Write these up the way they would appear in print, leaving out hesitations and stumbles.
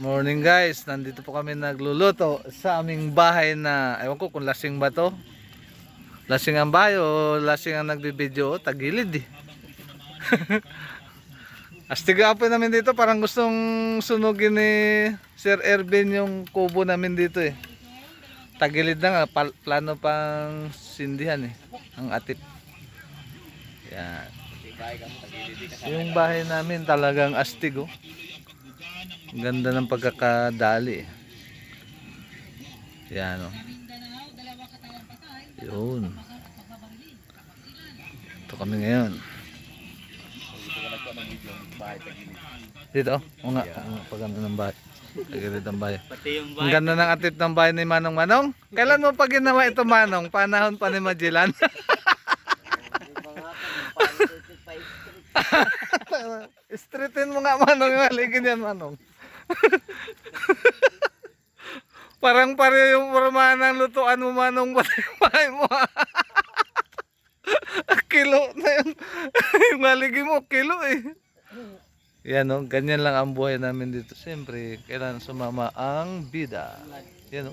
Morning guys, nandito po kami nagluluto sa aming bahay na, ewan ko kung lasing ba to. Lasing ang bahay o lasing ang nagbibideo, tagilid eh. Astiga po namin dito, parang gustong sunugin ni Sir Ervin yung kubo namin dito eh. Tagilid na nga, plano pang sindihan eh, ang atip. Yan. Yung bahay namin talagang astig oh. Ganda ng pagkakadali. Yan oh. Yun. Ito kami ngayon. Dito oh. O nga, paganda ng bahay. Tagilid ng bahay. Ang ganda ng atip ng bahay ni Manong. Manong, kailan mo pa ginawa ito Manong? Panahon pa ni Magellan. Streetin mo nga Manong, yung haligin yan Manong. Parang pare yung forma ng lutuan mo Manong, pati yung bahay mo. Kilo na yung haligin mo, kilo eh. Yan o, ganyan lang ang buhay namin dito. Siyempre, kailangan sumama ang bida. Yan o.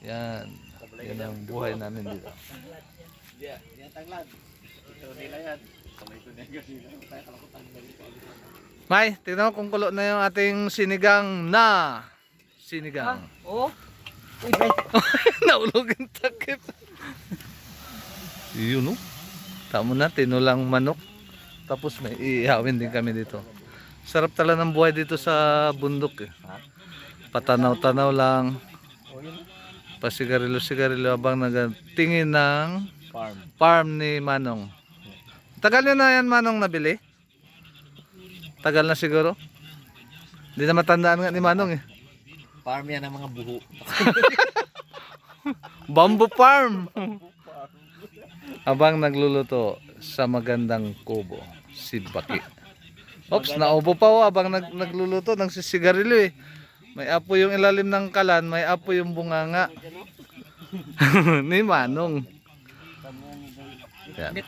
Yan. Yan ang buhay namin dito. May, tignan mo kung kulo na yung ating sinigang na. Sinigang. Oo. Naulog yung takip. Yun o. Tamo na, tinulang manok. Tapos may iihawin din kami dito. Sarap talaga ng buhay dito sa bundok eh. Patanaw-tanaw lang. Pasigarilyo-sigarilyo habang nagtingin ng farm ni Manong. Tagal nyo na yan Manong nabili? Tagal na siguro? Hindi na matandaan nga ni Manong eh. Farm yan ng mga buho. Bamboo farm! Habang nagluluto sa magandang kubo, si Baki. Oops, naubo pa oh, habang nagluluto, nagsisigarilyo eh. May apo yung ilalim ng kalan, may apo yung bunganga. Ni Manong. Yan.